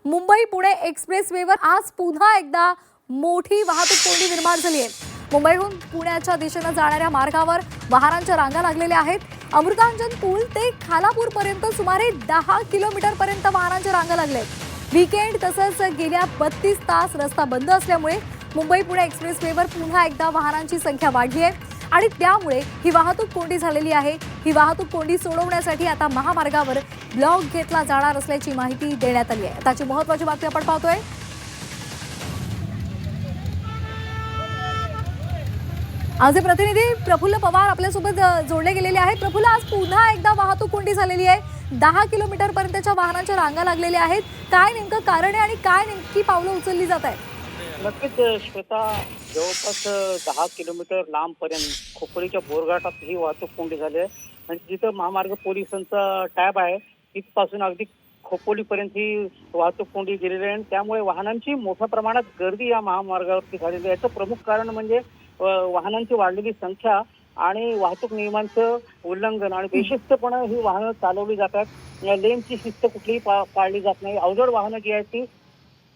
मुंबई पुणे एक्सप्रेसवेवर आज पुन्हा एकदा मोठी वाहतूक कोंडी निर्माण झाली आहे। मुंबईहून पुण्याच्या दिशेने जाणाऱ्या मार्गावर वाहनांच्या रांगा लागलेल्या आहेत। अमृतांजन पूल ते खालापूर पर्यंत सुमारे 10 किलोमीटर पर्यंत वाहनांच्या रांगा लागल्यात। वीकेंड तसंच गेल्या 32 तास रस्ता बंद असल्यामुळे मुंबई पुणे एक्सप्रेसवेवर पुन्हा एकदा वाहनांची संख्या वाढली आहे आणि त्यामुळे ही वाहतूक कोंडी झालेली आहे। ही वाहतूक कोंडी सोडवण्यासाठी आता महामार्गावर ब्लॉक घेतला जाणार असल्याची माहिती देण्यात आली आहे। त्याची महत्त्वाची बातमी आपण पाहतोय। आमचे प्रतिनिधी प्रफुल्ल पवार आपल्यासोबत जोडले गेलेले आहेत। प्रफुल्ल, आज पुन्हा एकदा वाहतूक कोंडी झालेली आहे। 10 किलोमीटर पर्यंतच्या वाहनांच्या रांगा लागलेल्या आहेत। काय नेमकं कारण आहे आणि काय नेमकी पावलं उचलली जात आहेत? नक्कीच श्वेता, जवळपास 10 किलोमीटर लांबपर्यंत खोपोलीच्या बोरघाटात ही वाहतूक कोंडी झाली आहे आणि जिथं महामार्ग पोलिसांचा टॅब आहे तिथपासून अगदी खोपोलीपर्यंत ही वाहतूक कोंडी गेलेली आहे आणि त्यामुळे वाहनांची मोठ्या प्रमाणात गर्दी या महामार्गावरती झालेली आहे। याचं प्रमुख कारण म्हणजे वाहनांची वाढलेली संख्या आणि वाहतूक नियमांचं उल्लंघन आणि बेशिस्तपणे ही वाहनं चालवली जातात। लेनची शिस्त कुठलीही पाळली जात नाही। अवजड वाहनं जी आहेत ती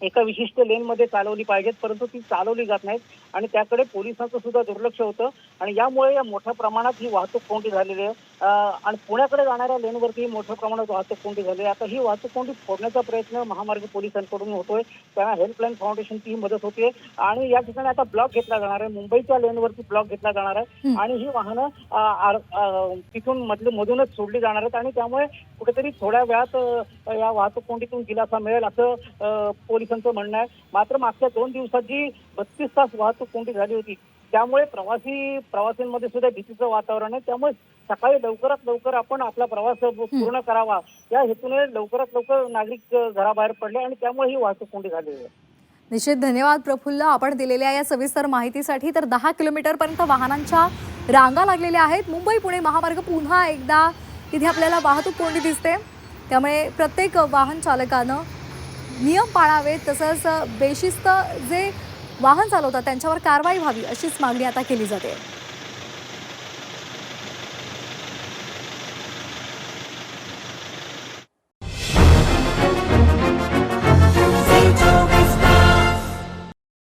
एका विशिष्ट लेनमध्ये चालवली पाहिजेत, परंतु ती चालवली जात नाहीत आणि त्याकडे पोलिसांचं सुद्धा दुर्लक्ष होतं आणि यामुळे या मोठ्या प्रमाणात ही वाहतूक कोंडी झालेली आहे। आणि पुण्याकडे जाणाऱ्या लेनवरती मोठ्या प्रमाणात वाहतूक कोंडी झाली आहे। आता ही वाहतूक कोंडी फोडण्याचा प्रयत्न महामार्ग पोलिसांकडून होतोय। त्यांना हेल्पलाईन फाउंडेशनची मदत होते आणि या ठिकाणी आता ब्लॉक घेतला जाणार आहे। मुंबईच्या लेनवरती ब्लॉक घेतला जाणार आहे आणि ही वाहनं तिथून मधूनच सोडली जाणार आहेत आणि त्यामुळे कुठेतरी थोड्या वेळात या वाहतूक कोंडीतून दिलासा मिळेल असं पोलिसांचं म्हणणं आहे। मात्र मागच्या 2 दिवसात जी 32 तास वाहतूक कोंडी झाली होती त्यामुळे प्रवासींमध्ये सुद्धा भीतीचं वातावरण आहे। त्यामुळे सकाळी लवकरात लवकर आपण आपला प्रवास पूर्ण करावा या हेतूने लवकरात लवकर नागरिक घराबाहेर पडले आणि त्यामुळे ही वाहतूक कोंडी झाली आहे। निश्चित धन्यवाद प्रफुल्ल, आपण दिलेल्या या सविस्तर माहितीसाठी। तर 10 किलोमीटर पर्यंत वाहनांच्या रांगा लागलेल्या आहेत। मुंबई पुणे महामार्ग पुन्हा एकदा इथे आपल्याला वाहतूक कोंडी दिसते, त्यामुळे प्रत्येक वाहन चालकानं नियम पाळावेत, तसंच बेशिस्त जे वाहन चालवतात त्यांच्यावर कारवाई व्हावी अशीच मागणी आता केली जाते।